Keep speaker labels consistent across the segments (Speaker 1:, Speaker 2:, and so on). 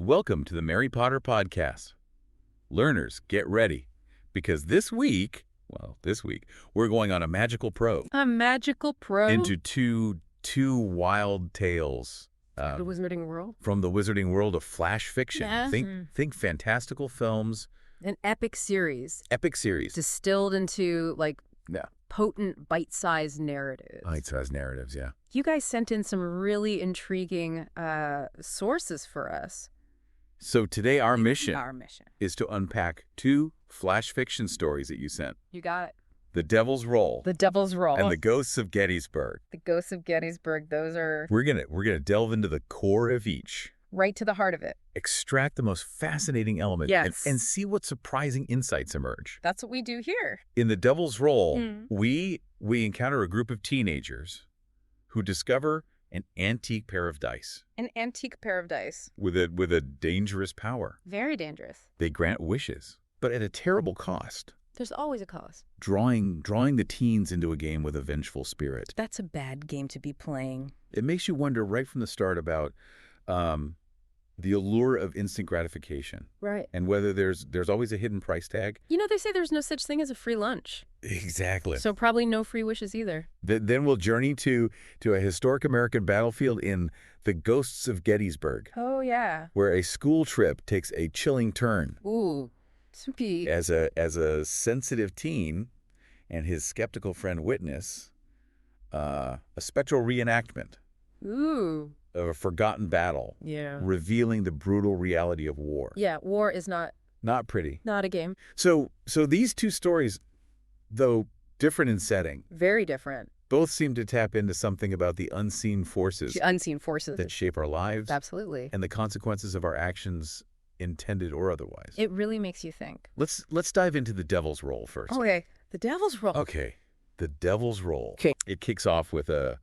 Speaker 1: Welcome to the Mary Potter Podcast. Learners, get ready, because this week, we're going on a magical probe.
Speaker 2: A magical probe?
Speaker 1: Into two wild tales.
Speaker 2: The Wizarding World?
Speaker 1: From the Wizarding World of Flash fiction.
Speaker 2: Yeah.
Speaker 1: Think fantastical films.
Speaker 2: An epic series.
Speaker 1: Epic series.
Speaker 2: Distilled into, potent, bite-sized narratives.
Speaker 1: Bite-sized narratives, yeah.
Speaker 2: You guys sent in some really intriguing sources for us.
Speaker 1: So today our mission
Speaker 2: Our mission.
Speaker 1: is to unpack two Flash fiction stories that you sent.
Speaker 2: You got it.
Speaker 1: The Devil's Roll.
Speaker 2: The Devil's Roll.
Speaker 1: And the Ghosts of Gettysburg.
Speaker 2: The Ghosts of Gettysburg, those are...
Speaker 1: We're gonna delve into the core of each.
Speaker 2: Right to the heart of it.
Speaker 1: Extract the most fascinating element.
Speaker 2: Yes.
Speaker 1: And see what surprising insights emerge.
Speaker 2: That's what we do here.
Speaker 1: In the Devil's Roll, we encounter a group of teenagers who discover an antique pair of dice.
Speaker 2: An antique pair of dice.
Speaker 1: With a dangerous power.
Speaker 2: Very dangerous.
Speaker 1: They grant wishes, but at a terrible cost.
Speaker 2: There's always a cost.
Speaker 1: Drawing the teens into a game with a vengeful spirit.
Speaker 2: That's a bad game to be playing.
Speaker 1: It makes you wonder right from the start about the allure of instant gratification.
Speaker 2: Right.
Speaker 1: And whether there's always a hidden price tag.
Speaker 2: You know, they say there's no such thing as a free lunch.
Speaker 1: Exactly.
Speaker 2: So probably no free wishes either.
Speaker 1: Then we'll journey to a historic American battlefield in the Ghosts of Gettysburg.
Speaker 2: Oh, yeah.
Speaker 1: Where a school trip takes a chilling turn.
Speaker 2: Ooh. Soupy.
Speaker 1: As a sensitive teen and his skeptical friend witness a spectral reenactment.
Speaker 2: Ooh.
Speaker 1: Of a forgotten battle.
Speaker 2: Yeah.
Speaker 1: Revealing the brutal reality of war.
Speaker 2: Yeah, war is not
Speaker 1: pretty.
Speaker 2: Not a game.
Speaker 1: So these two stories, though different in setting.
Speaker 2: Very different.
Speaker 1: Both seem to tap into something about the unseen forces.
Speaker 2: The unseen forces.
Speaker 1: That shape our lives.
Speaker 2: Absolutely.
Speaker 1: And the consequences of our actions, intended or otherwise.
Speaker 2: It really makes you think.
Speaker 1: Let's dive into the Devil's Roll first.
Speaker 2: Okay. The Devil's Roll.
Speaker 1: Okay. The Devil's Roll.
Speaker 2: Okay.
Speaker 1: It kicks off with a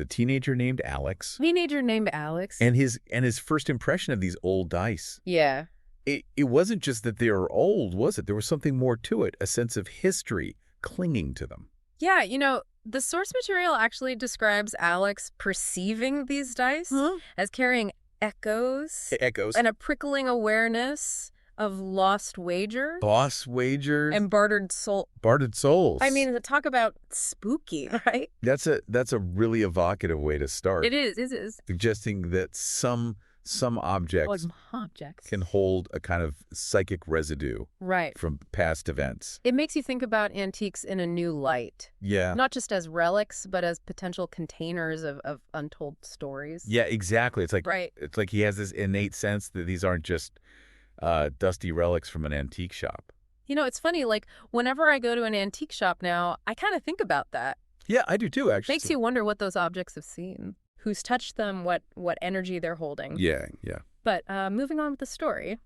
Speaker 1: teenager named Alex.
Speaker 2: And
Speaker 1: his first impression of these old dice.
Speaker 2: Yeah.
Speaker 1: It wasn't just that they were old, was it? There was something more to it, a sense of history clinging to them.
Speaker 2: Yeah, the source material actually describes Alex perceiving these dice as carrying echoes. And a prickling awareness of lost wagers.
Speaker 1: Lost wagers.
Speaker 2: And bartered souls. I mean, talk about spooky, right?
Speaker 1: That's a really evocative way to start.
Speaker 2: It is.
Speaker 1: Suggesting that some objects can hold a kind of psychic residue from past events.
Speaker 2: It makes you think about antiques in a new light.
Speaker 1: Yeah.
Speaker 2: Not just as relics, but as potential containers of untold stories.
Speaker 1: Yeah, exactly. It's like he has this innate sense that these aren't just dusty relics from an antique shop.
Speaker 2: It's funny, whenever I go to an antique shop now, I kind of think about that.
Speaker 1: Yeah, I do too, actually.
Speaker 2: Makes you wonder what those objects have seen. Who's touched them, what energy they're holding.
Speaker 1: Yeah.
Speaker 2: But moving on with the story,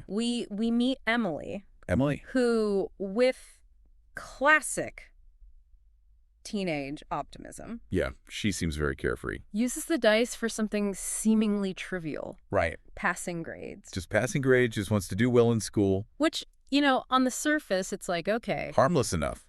Speaker 2: we meet Emily. Who, with classic teenage optimism.
Speaker 1: Yeah, she seems very carefree.
Speaker 2: Uses the dice for something seemingly trivial.
Speaker 1: Right.
Speaker 2: Passing grades.
Speaker 1: Just passing grades, just wants to do well in school.
Speaker 2: Which, on the surface, it's like, okay.
Speaker 1: Harmless enough.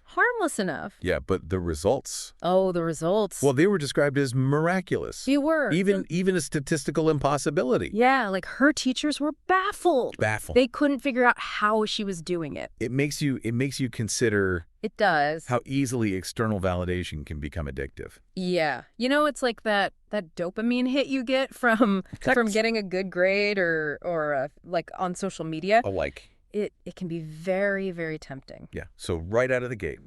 Speaker 2: Yeah,
Speaker 1: but the results.
Speaker 2: Oh, the results.
Speaker 1: Well, they were described as miraculous.
Speaker 2: They were.
Speaker 1: Even a statistical impossibility.
Speaker 2: Yeah, her teachers were baffled. They couldn't figure out how she was doing it.
Speaker 1: It makes you consider.
Speaker 2: It does.
Speaker 1: How easily external validation can become addictive.
Speaker 2: Yeah. It's like that dopamine hit you get from getting a good grade or on social media. It can be very, very tempting.
Speaker 1: Yeah. So right out of the gate.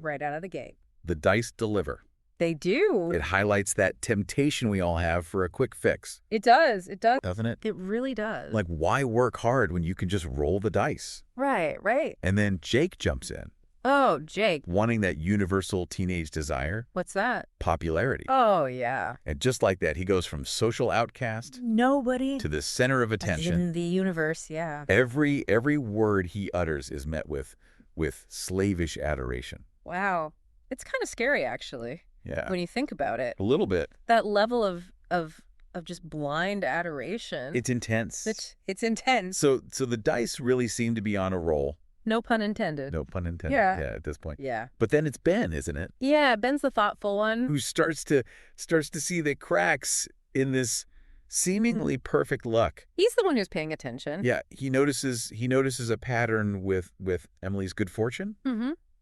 Speaker 1: The dice deliver.
Speaker 2: They do.
Speaker 1: It highlights that temptation we all have for a quick fix.
Speaker 2: It does.
Speaker 1: Doesn't it?
Speaker 2: It really does.
Speaker 1: Why work hard when you can just roll the dice?
Speaker 2: Right.
Speaker 1: And then Jake jumps in.
Speaker 2: Oh, Jake.
Speaker 1: Wanting that universal teenage desire.
Speaker 2: What's that?
Speaker 1: Popularity.
Speaker 2: Oh, yeah.
Speaker 1: And just like that, he goes from social outcast.
Speaker 2: Nobody.
Speaker 1: To the center of attention.
Speaker 2: In the universe, yeah.
Speaker 1: Every word he utters is met with slavish adoration.
Speaker 2: Wow. It's kind of scary, actually.
Speaker 1: Yeah.
Speaker 2: When you think about it.
Speaker 1: A little bit.
Speaker 2: That level of just blind adoration.
Speaker 1: It's intense.
Speaker 2: It's intense.
Speaker 1: So the dice really seem to be on a roll.
Speaker 2: No pun intended.
Speaker 1: Yeah, at this point.
Speaker 2: Yeah.
Speaker 1: But then it's Ben, isn't it?
Speaker 2: Yeah, Ben's the thoughtful one.
Speaker 1: Who starts to see the cracks in this seemingly perfect luck.
Speaker 2: He's the one who's paying attention.
Speaker 1: Yeah, he notices a pattern with Emily's good fortune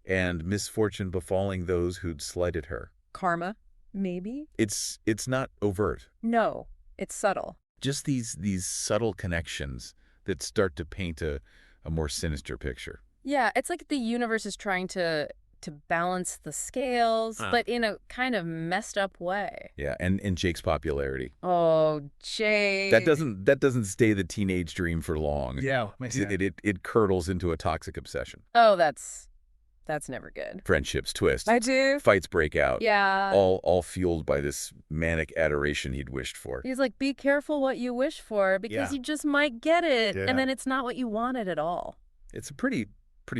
Speaker 1: and misfortune befalling those who'd slighted her.
Speaker 2: Karma, maybe?
Speaker 1: It's not overt.
Speaker 2: No, it's subtle.
Speaker 1: Just these subtle connections that start to paint a more sinister picture.
Speaker 2: Yeah, it's like the universe is trying to balance the scales, but in a kind of messed up way.
Speaker 1: Yeah, and Jake's popularity.
Speaker 2: Oh, Jake.
Speaker 1: That doesn't stay the teenage dream for long.
Speaker 3: Yeah.
Speaker 1: It curdles into a toxic obsession.
Speaker 2: Oh, that's never good.
Speaker 1: Friendships twist.
Speaker 2: I do.
Speaker 1: Fights break out.
Speaker 2: Yeah.
Speaker 1: All fueled by this manic adoration he'd wished for.
Speaker 2: He's like, be careful what you wish for because you just might get it.
Speaker 3: Yeah.
Speaker 2: And then it's not what you wanted at all.
Speaker 1: It's a pretty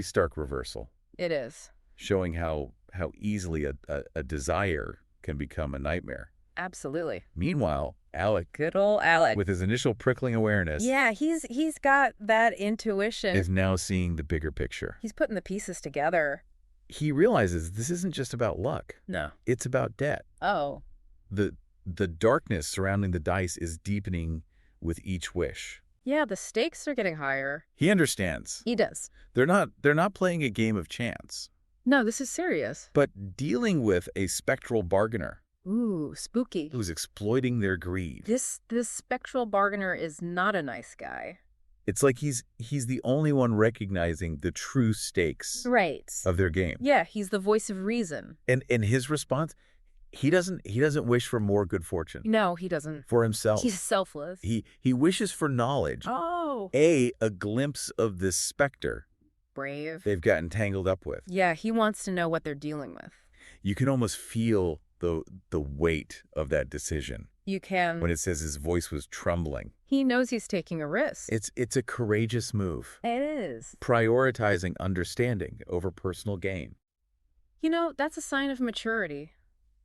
Speaker 1: stark reversal.
Speaker 2: It is.
Speaker 1: Showing how easily a desire can become a nightmare.
Speaker 2: Absolutely.
Speaker 1: Meanwhile, Alec,
Speaker 2: Good old Alec.
Speaker 1: with his initial prickling awareness,
Speaker 2: Yeah, he's got that intuition.
Speaker 1: is now seeing the bigger picture.
Speaker 2: He's putting the pieces together.
Speaker 1: He realizes this isn't just about luck.
Speaker 2: No.
Speaker 1: It's about debt.
Speaker 2: Oh.
Speaker 1: The darkness surrounding the dice is deepening with each wish.
Speaker 2: Yeah, the stakes are getting higher.
Speaker 1: He understands.
Speaker 2: He does.
Speaker 1: They're not playing a game of chance,
Speaker 2: No, this is serious.
Speaker 1: but dealing with a spectral bargainer
Speaker 2: Ooh, spooky.
Speaker 1: who's exploiting their greed.
Speaker 2: This spectral bargainer is not a nice guy.
Speaker 1: It's like he's the only one recognizing the true stakes
Speaker 2: Right.
Speaker 1: of their game.
Speaker 2: Yeah, he's the voice of reason.
Speaker 1: And his response, he doesn't wish for more good fortune
Speaker 2: No, he doesn't.
Speaker 1: for himself.
Speaker 2: He's selfless.
Speaker 1: He wishes for knowledge.
Speaker 2: Oh.
Speaker 1: A glimpse of this specter
Speaker 2: Brave.
Speaker 1: they've gotten tangled up with.
Speaker 2: Yeah, he wants to know what they're dealing with.
Speaker 1: You can almost feel the weight of that decision
Speaker 2: You can.
Speaker 1: when it says his voice was trembling.
Speaker 2: He knows he's taking a risk.
Speaker 1: It's a courageous move,
Speaker 2: It is.
Speaker 1: prioritizing understanding over personal gain.
Speaker 2: You know, that's a sign of maturity.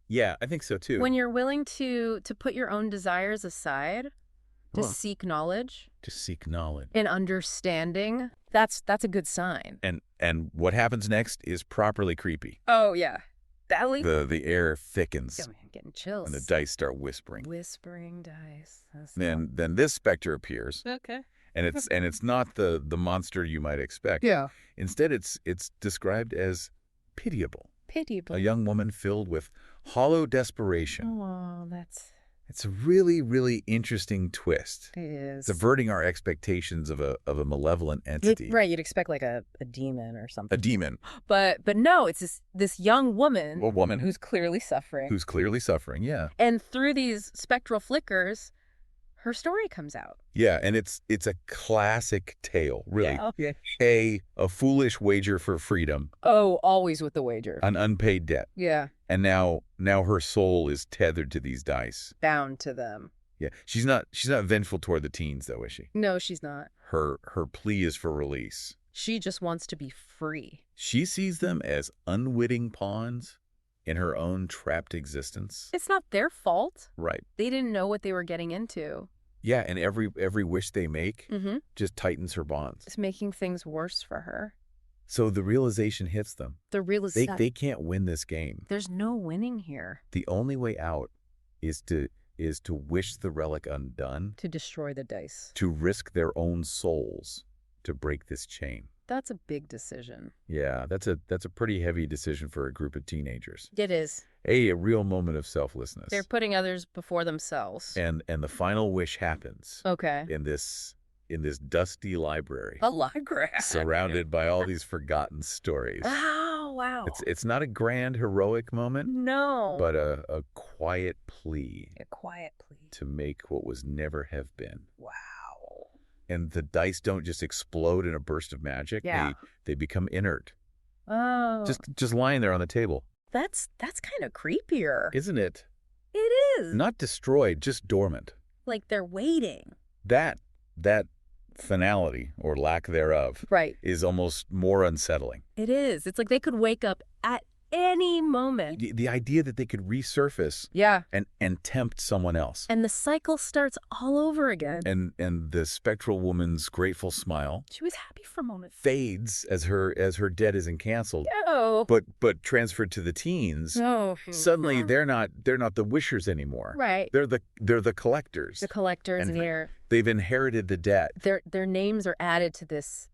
Speaker 1: Yeah, I think so too.
Speaker 2: When you're willing to put your own desires aside, to
Speaker 1: Huh.
Speaker 2: seek knowledge
Speaker 1: To seek knowledge.
Speaker 2: and understanding, that's a good sign.
Speaker 1: And what happens next is properly creepy.
Speaker 2: Oh, yeah. Belly.
Speaker 1: The air thickens
Speaker 2: I'm getting chills.
Speaker 1: and the dice start whispering.
Speaker 2: Whispering dice. That's
Speaker 1: Then this specter appears,
Speaker 2: okay.
Speaker 1: and it's not the monster you might expect.
Speaker 2: Yeah.
Speaker 1: Instead, it's described as pitiable,
Speaker 2: Pitiable.
Speaker 1: a young woman filled with hollow desperation.
Speaker 2: Oh,
Speaker 1: It's a really, really interesting twist.
Speaker 2: it is.
Speaker 1: It's averting our expectations of a malevolent entity,
Speaker 2: Right, you'd expect like a demon or something.
Speaker 1: a demon,
Speaker 2: But no, it's this young woman.
Speaker 1: a woman
Speaker 2: who's clearly suffering.
Speaker 1: who's clearly suffering. Yeah,
Speaker 2: And through these spectral flickers, her story comes out.
Speaker 1: yeah, and it's a classic tale, really.
Speaker 2: Yeah.
Speaker 1: A foolish wager for freedom,
Speaker 2: Oh, always with the wager.
Speaker 1: an unpaid debt,
Speaker 2: Yeah.
Speaker 1: and now her soul is tethered to these dice.
Speaker 2: Bound to them.
Speaker 1: Yeah, she's not vengeful toward the teens though, is she?
Speaker 2: No, she's not.
Speaker 1: Her plea is for release.
Speaker 2: She just wants to be free.
Speaker 1: She sees them as unwitting pawns in her own trapped existence.
Speaker 2: It's not their fault.
Speaker 1: Right.
Speaker 2: They didn't know what they were getting into.
Speaker 1: Yeah, and every wish they make
Speaker 2: Mm-hmm.
Speaker 1: just tightens her bonds.
Speaker 2: It's making things worse for her.
Speaker 1: So the realization hits them.
Speaker 2: The realization.
Speaker 1: They can't win this game.
Speaker 2: There's no winning here.
Speaker 1: The only way out is to wish the relic undone,
Speaker 2: To destroy the dice.
Speaker 1: to risk their own souls to break this chain.
Speaker 2: That's a big decision.
Speaker 1: Yeah, that's a pretty heavy decision for a group of teenagers.
Speaker 2: It is.
Speaker 1: A real moment of selflessness.
Speaker 2: They're putting others before themselves.
Speaker 1: And the final wish happens
Speaker 2: Okay.
Speaker 1: in this dusty library,
Speaker 2: A library.
Speaker 1: surrounded by all these forgotten stories.
Speaker 2: Oh, wow.
Speaker 1: It's not a grand heroic moment,
Speaker 2: No.
Speaker 1: but a quiet plea
Speaker 2: A quiet plea.
Speaker 1: to make what was never have been.
Speaker 2: Wow.
Speaker 1: And the dice don't just explode in a burst of magic.
Speaker 2: Yeah.
Speaker 1: They become inert.
Speaker 2: Oh.
Speaker 1: Just lying there on the table.
Speaker 2: That's kind of creepier.
Speaker 1: Isn't it?
Speaker 2: It is.
Speaker 1: Not destroyed, just dormant.
Speaker 2: Like they're waiting.
Speaker 1: That finality, or lack thereof,
Speaker 2: Right.
Speaker 1: is almost more unsettling.
Speaker 2: It is. It's like they could wake up at any moment.
Speaker 1: The idea that they could resurface and tempt someone else.
Speaker 2: And the cycle starts all over again.
Speaker 1: And the spectral woman's grateful smile,
Speaker 2: she was happy for a moment,
Speaker 1: fades as her debt isn't canceled.
Speaker 2: Oh.
Speaker 1: But transferred to the teens, suddenly they're not the wishers anymore.
Speaker 2: Right.
Speaker 1: They're the collectors.
Speaker 2: The collectors here.
Speaker 1: They've inherited the debt.
Speaker 2: Their names are added to this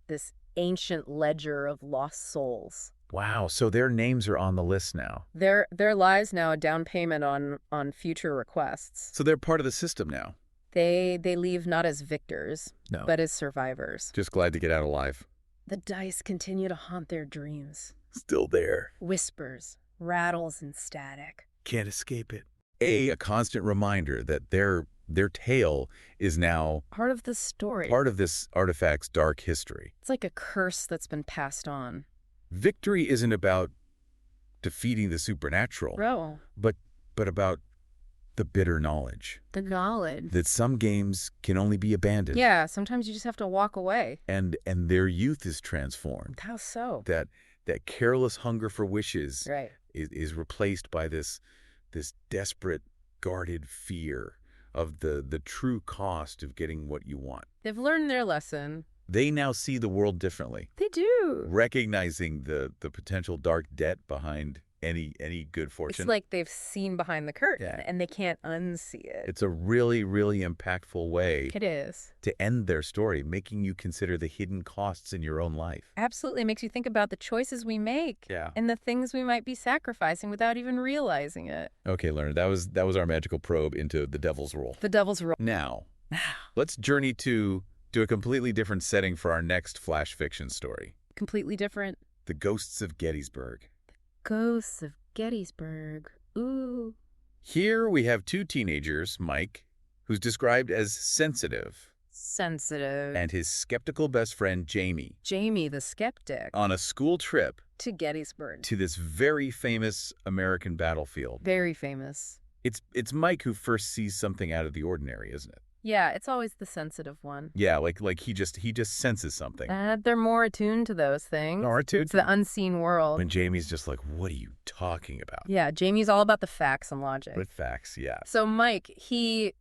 Speaker 2: ancient ledger of lost souls.
Speaker 1: Wow, so their names are on the list now.
Speaker 2: Their lives now a down payment on future requests.
Speaker 1: So they're part of the system now.
Speaker 2: They leave not as victors, but as survivors.
Speaker 1: Just glad to get out alive.
Speaker 2: The dice continue to haunt their dreams.
Speaker 1: Still there.
Speaker 2: Whispers, rattles, and static.
Speaker 1: Can't escape it. A constant reminder that their tale is now
Speaker 2: part of the story.
Speaker 1: Part of this artifact's dark history.
Speaker 2: It's like a curse that's been passed on.
Speaker 1: Victory isn't about defeating the supernatural, but about the bitter knowledge.
Speaker 2: The knowledge.
Speaker 1: That some games can only be abandoned.
Speaker 2: Yeah, sometimes you just have to walk away.
Speaker 1: And their youth is transformed.
Speaker 2: How so?
Speaker 1: That careless hunger for wishes
Speaker 2: right.
Speaker 1: is replaced by this desperate, guarded fear of the true cost of getting what you want.
Speaker 2: They've learned their lesson.
Speaker 1: They now see the world differently.
Speaker 2: They do.
Speaker 1: Recognizing the potential dark debt behind any good fortune.
Speaker 2: It's like they've seen behind the curtain, and they can't unsee it.
Speaker 1: It's a really, really impactful way
Speaker 2: it is.
Speaker 1: To end their story, making you consider the hidden costs in your own life.
Speaker 2: Absolutely. It makes you think about the choices we make and the things we might be sacrificing without even realizing it.
Speaker 1: Okay, learner, that was our magical probe into the devil's role.
Speaker 2: The devil's role.
Speaker 1: Now, let's journey to a completely different setting for our next flash fiction story.
Speaker 2: Completely different.
Speaker 1: The Ghosts of Gettysburg.
Speaker 2: Ghosts of Gettysburg. Ooh.
Speaker 1: Here we have two teenagers, Mike, who's described as sensitive.
Speaker 2: Sensitive.
Speaker 1: And his skeptical best friend, Jamie.
Speaker 2: Jamie the skeptic.
Speaker 1: On a school trip.
Speaker 2: To Gettysburg.
Speaker 1: To this very famous American battlefield.
Speaker 2: Very famous.
Speaker 1: It's Mike who first sees something out of the ordinary, isn't it?
Speaker 2: Yeah, it's always the sensitive one.
Speaker 1: Yeah, like he just senses something.
Speaker 2: They're more attuned to those things.
Speaker 1: More attuned.
Speaker 2: It's the unseen world.
Speaker 1: When Jamie's just like, what are you talking about?
Speaker 2: Yeah, Jamie's all about the facts and logic.
Speaker 1: With facts, yeah.
Speaker 2: So Mike, he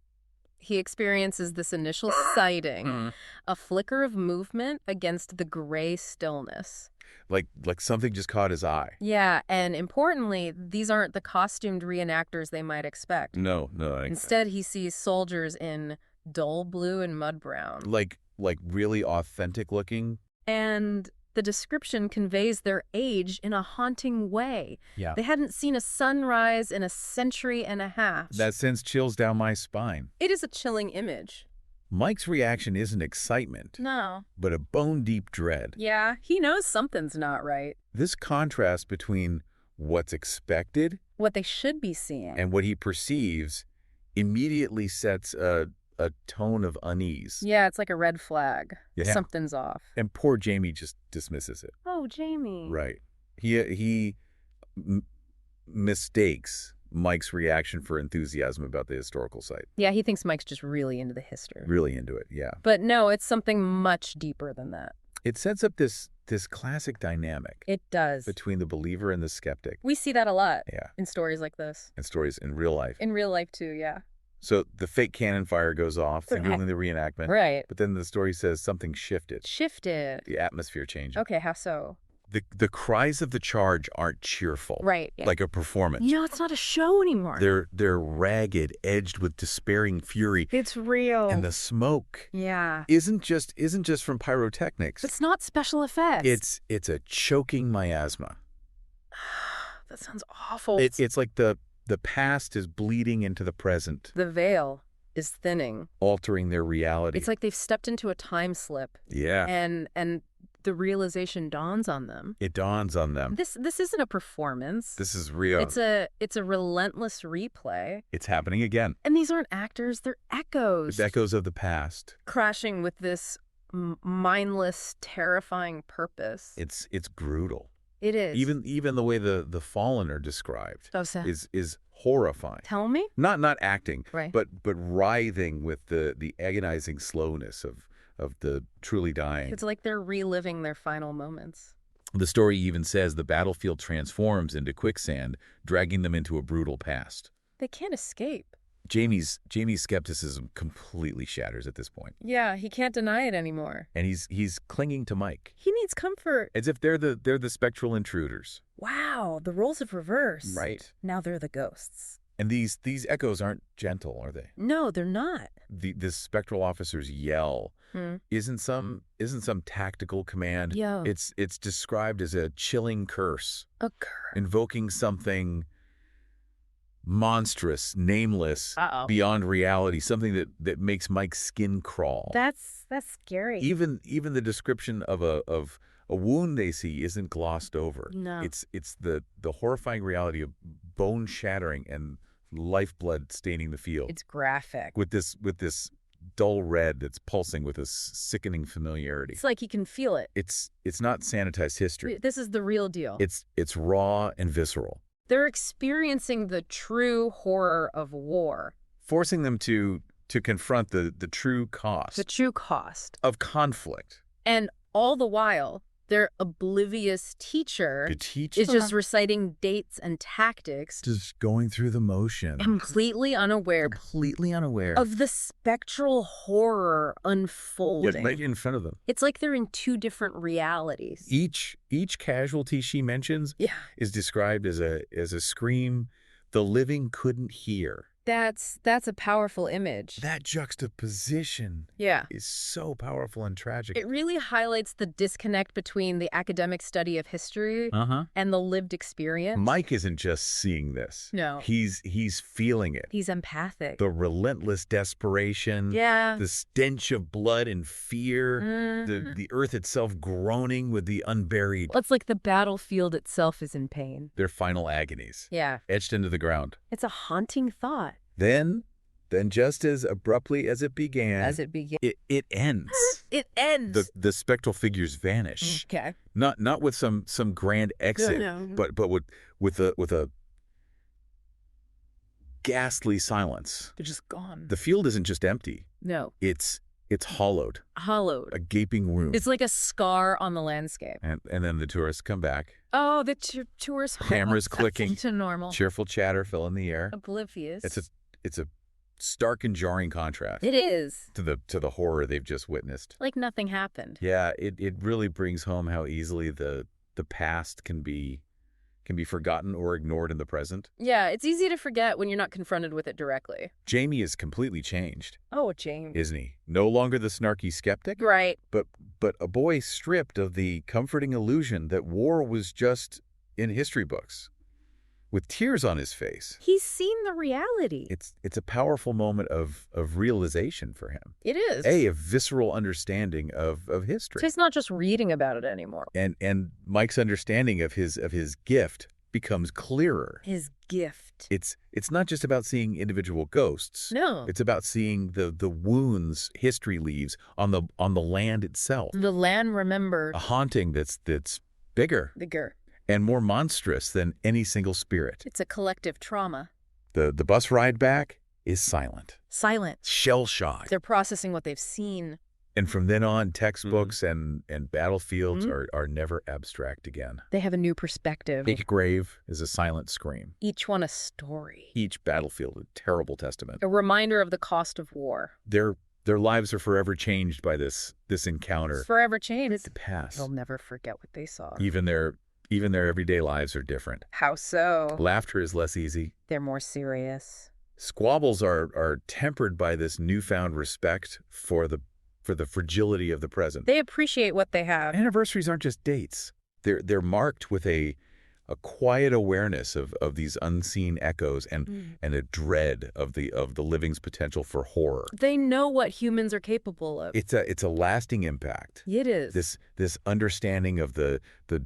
Speaker 2: experiences this initial sighting, a flicker of movement against the gray stillness.
Speaker 1: Like something just caught his eye.
Speaker 2: Yeah, and importantly, these aren't the costumed reenactors they might expect.
Speaker 1: No.
Speaker 2: Instead, he sees soldiers in dull blue and mud brown.
Speaker 1: Like really authentic looking.
Speaker 2: And the description conveys their age in a haunting way.
Speaker 1: Yeah.
Speaker 2: They hadn't seen a sunrise in a century and a half.
Speaker 1: That sends chills down my spine.
Speaker 2: It is a chilling image.
Speaker 1: Mike's reaction isn't excitement.
Speaker 2: No.
Speaker 1: But a bone-deep dread.
Speaker 2: Yeah, he knows something's not right.
Speaker 1: This contrast between what's expected,
Speaker 2: what they should be seeing,
Speaker 1: and what he perceives immediately sets a tone of unease.
Speaker 2: Yeah, it's like a red flag.
Speaker 1: Yeah.
Speaker 2: Something's off.
Speaker 1: And poor Jamie just dismisses it.
Speaker 2: Oh, Jamie.
Speaker 1: Right. He mistakes Mike's reaction for enthusiasm about the historical site.
Speaker 2: Yeah, he thinks Mike's just really into the history.
Speaker 1: Really into it, yeah.
Speaker 2: But no, it's something much deeper than that.
Speaker 1: It sets up this classic dynamic.
Speaker 2: It does.
Speaker 1: Between the believer and the skeptic.
Speaker 2: We see that a lot.
Speaker 1: Yeah.
Speaker 2: In stories like this.
Speaker 1: And stories in real life.
Speaker 2: In real life, too, yeah.
Speaker 1: So the fake cannon fire goes off, signaling the reenactment.
Speaker 2: Right.
Speaker 1: But then the story says something shifted.
Speaker 2: The
Speaker 1: atmosphere changed.
Speaker 2: Okay, how so?
Speaker 1: The cries of the charge aren't cheerful.
Speaker 2: Right. Yeah.
Speaker 1: Like a performance.
Speaker 2: No, it's not a show anymore.
Speaker 1: They're ragged, edged with despairing fury.
Speaker 2: It's real.
Speaker 1: And the smoke.
Speaker 2: Yeah.
Speaker 1: Isn't just from pyrotechnics.
Speaker 2: It's not special effects.
Speaker 1: It's a choking miasma.
Speaker 2: That sounds awful.
Speaker 1: It's like the past is bleeding into the present.
Speaker 2: The veil is thinning.
Speaker 1: Altering their reality.
Speaker 2: It's like they've stepped into a time slip.
Speaker 1: Yeah.
Speaker 2: And the realization dawns on them.
Speaker 1: It dawns on them.
Speaker 2: This isn't a performance.
Speaker 1: This is real.
Speaker 2: It's a relentless replay.
Speaker 1: It's happening again.
Speaker 2: And these aren't actors, they're echoes.
Speaker 1: It's echoes of the past.
Speaker 2: Crashing with this mindless, terrifying purpose.
Speaker 1: It's brutal.
Speaker 2: It is.
Speaker 1: Even the way the fallen are described is horrifying.
Speaker 2: Tell me?
Speaker 1: Not acting,
Speaker 2: right.
Speaker 1: but writhing with the agonizing slowness of the truly dying.
Speaker 2: It's like they're reliving their final moments.
Speaker 1: The story even says the battlefield transforms into quicksand, dragging them into a brutal past.
Speaker 2: They can't escape.
Speaker 1: Jamie's skepticism completely shatters at this point.
Speaker 2: Yeah, he can't deny it anymore.
Speaker 1: And he's clinging to Mike.
Speaker 2: He needs comfort.
Speaker 1: As if they're the spectral intruders.
Speaker 2: Wow, the roles have reversed.
Speaker 1: Right.
Speaker 2: Now they're the ghosts.
Speaker 1: And these echoes aren't gentle, are they?
Speaker 2: No, they're not.
Speaker 1: The spectral officers yell. Isn't some tactical command.
Speaker 2: Yeah.
Speaker 1: It's described as a chilling curse.
Speaker 2: A curse.
Speaker 1: Invoking something monstrous, nameless, beyond reality, something that makes Mike's skin crawl.
Speaker 2: That's scary.
Speaker 1: Even the description of a wound they see isn't glossed over.
Speaker 2: No.
Speaker 1: It's the horrifying reality of bone shattering and lifeblood staining the field.
Speaker 2: It's graphic.
Speaker 1: With this dull red that's pulsing with a sickening familiarity.
Speaker 2: It's like you can feel it.
Speaker 1: It's not sanitized history.
Speaker 2: This is the real deal.
Speaker 1: It's raw and visceral.
Speaker 2: They're experiencing the true horror of war.
Speaker 1: Forcing them to confront the true cost.
Speaker 2: The true cost.
Speaker 1: Of conflict.
Speaker 2: And all the while, their oblivious teacher is just reciting dates and tactics.
Speaker 1: Just going through the motion.
Speaker 2: Completely unaware of the spectral horror unfolding.
Speaker 1: Yeah, right in front of them.
Speaker 2: It's like they're in two different realities.
Speaker 1: Each casualty she mentions is described as a scream the living couldn't hear.
Speaker 2: That's a powerful image.
Speaker 1: That juxtaposition is so powerful and tragic.
Speaker 2: It really highlights the disconnect between the academic study of history and the lived experience.
Speaker 1: Mike isn't just seeing this.
Speaker 2: No.
Speaker 1: He's feeling it.
Speaker 2: He's empathic.
Speaker 1: The relentless desperation.
Speaker 2: Yeah.
Speaker 1: The stench of blood and fear. The earth itself groaning with the unburied.
Speaker 2: Well, it's like the battlefield itself is in pain.
Speaker 1: Their final agonies.
Speaker 2: Yeah.
Speaker 1: Etched into the ground.
Speaker 2: It's a haunting thought.
Speaker 1: Then just as abruptly as it began, it ends.
Speaker 2: It ends.
Speaker 1: The spectral figures vanish.
Speaker 2: Okay.
Speaker 1: Not with some grand exit, but with a ghastly silence.
Speaker 2: They're just gone.
Speaker 1: The field isn't just empty.
Speaker 2: No.
Speaker 1: It's hollowed.
Speaker 2: Hollowed.
Speaker 1: A gaping wound.
Speaker 2: It's like a scar on the landscape.
Speaker 1: And then the tourists come back.
Speaker 2: Oh, the tourists.
Speaker 1: Cameras clicking.
Speaker 2: To normal.
Speaker 1: Cheerful chatter filling the air.
Speaker 2: Oblivious.
Speaker 1: It's a stark and jarring contrast.
Speaker 2: It is.
Speaker 1: To the horror they've just witnessed.
Speaker 2: Like nothing happened.
Speaker 1: Yeah, it really brings home how easily the past can be forgotten or ignored in the present.
Speaker 2: Yeah, it's easy to forget when you're not confronted with it directly.
Speaker 1: Jamie is completely changed.
Speaker 2: Oh, Jamie.
Speaker 1: Isn't he? No longer the snarky skeptic.
Speaker 2: Right.
Speaker 1: But a boy stripped of the comforting illusion that war was just in history books. With tears on his face.
Speaker 2: He's seen the reality.
Speaker 1: It's a powerful moment of realization for him.
Speaker 2: It is.
Speaker 1: A visceral understanding of history.
Speaker 2: So he's not just reading about it anymore.
Speaker 1: And Mike's understanding of his gift becomes clearer.
Speaker 2: His gift.
Speaker 1: It's not just about seeing individual ghosts.
Speaker 2: No.
Speaker 1: It's about seeing the wounds history leaves on the land itself.
Speaker 2: The land remembered.
Speaker 1: A haunting that's bigger.
Speaker 2: Bigger.
Speaker 1: And more monstrous than any single spirit.
Speaker 2: It's a collective trauma.
Speaker 1: The bus ride back is silent.
Speaker 2: Silent.
Speaker 1: Shell-shocked.
Speaker 2: They're processing what they've seen.
Speaker 1: And from then on, textbooks and battlefields are never abstract again.
Speaker 2: They have a new perspective.
Speaker 1: Each grave is a silent scream.
Speaker 2: Each one a story.
Speaker 1: Each battlefield a terrible testament.
Speaker 2: A reminder of the cost of war.
Speaker 1: Their lives are forever changed by this encounter.
Speaker 2: Forever changed.
Speaker 1: The past.
Speaker 2: They'll never forget what they saw.
Speaker 1: Even their everyday lives are different.
Speaker 2: How so?
Speaker 1: Laughter is less easy.
Speaker 2: They're more serious.
Speaker 1: Squabbles are tempered by this newfound respect for the fragility of the present.
Speaker 2: They appreciate what they have.
Speaker 1: Anniversaries aren't just dates. They're marked with a quiet awareness of these unseen echoes and a dread of the living's potential for horror.
Speaker 2: They know what humans are capable of.
Speaker 1: It's a lasting impact.
Speaker 2: It is.
Speaker 1: This understanding of the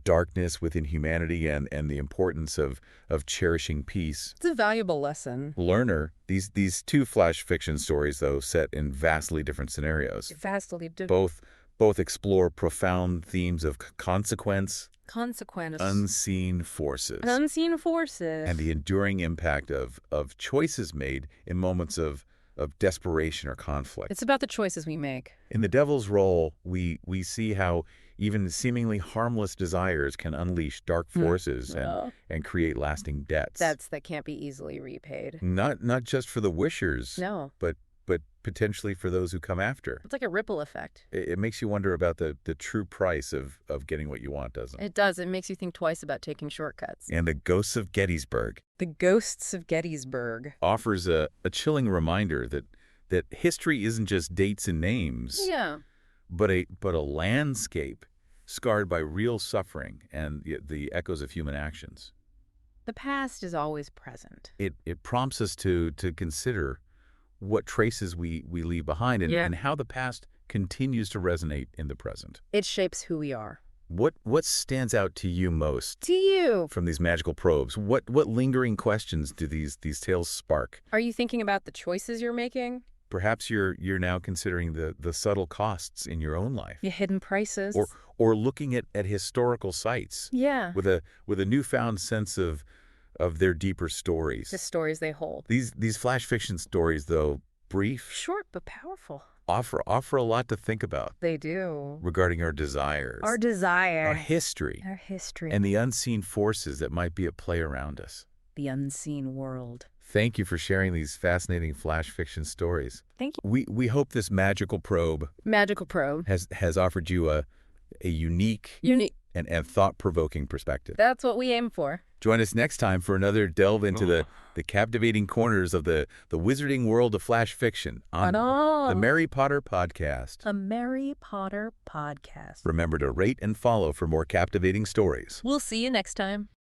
Speaker 1: darkness within humanity and the importance of cherishing peace.
Speaker 2: It's a valuable lesson.
Speaker 1: Learner, these two flash fiction stories, though, set in vastly different scenarios.
Speaker 2: Vastly different.
Speaker 1: Both explore profound themes of consequence, unseen forces, and the enduring impact of choices made in moments of desperation or conflict.
Speaker 2: It's about the choices we make.
Speaker 1: In The Devil's Role, we see how even seemingly harmless desires can unleash dark forces and create lasting debts.
Speaker 2: Debts that can't be easily repaid.
Speaker 1: Not just for the wishers,
Speaker 2: no,
Speaker 1: but potentially for those who come after.
Speaker 2: It's like a ripple effect.
Speaker 1: It makes you wonder about the true price of getting what you want, doesn't it?
Speaker 2: It does. It makes you think twice about taking shortcuts.
Speaker 1: And the Ghosts of Gettysburg.
Speaker 2: The Ghosts of Gettysburg
Speaker 1: offers a chilling reminder that history isn't just dates and names.
Speaker 2: Yeah.
Speaker 1: But a landscape scarred by real suffering and the echoes of human actions.
Speaker 2: The past is always present.
Speaker 1: It prompts us to consider what traces we leave behind and how the past continues to resonate in the present.
Speaker 2: It shapes who we are.
Speaker 1: What stands out to you most?
Speaker 2: To you.
Speaker 1: From these magical probes? What lingering questions do these tales spark?
Speaker 2: Are you thinking about the choices you're making?
Speaker 1: Perhaps you're now considering the subtle costs in your own life.
Speaker 2: The hidden prices.
Speaker 1: Or looking at historical sites.
Speaker 2: Yeah.
Speaker 1: With a newfound sense of their deeper stories.
Speaker 2: The stories they hold.
Speaker 1: These flash fiction stories, though brief,
Speaker 2: short but powerful,
Speaker 1: offer a lot to think about.
Speaker 2: They do.
Speaker 1: Regarding our desires.
Speaker 2: Our desire.
Speaker 1: Our history.
Speaker 2: Our history.
Speaker 1: And the unseen forces that might be at play around us.
Speaker 2: The unseen world.
Speaker 1: Thank you for sharing these fascinating flash fiction stories.
Speaker 2: Thank you.
Speaker 1: We hope this magical probe has offered you a unique and thought-provoking perspective.
Speaker 2: That's what we aim for.
Speaker 1: Join us next time for another delve into the captivating corners of the wizarding world of flash fiction on the Mary Potter Podcast.
Speaker 2: The Mary Potter Podcast.
Speaker 1: Remember to rate and follow for more captivating stories.
Speaker 2: We'll see you next time.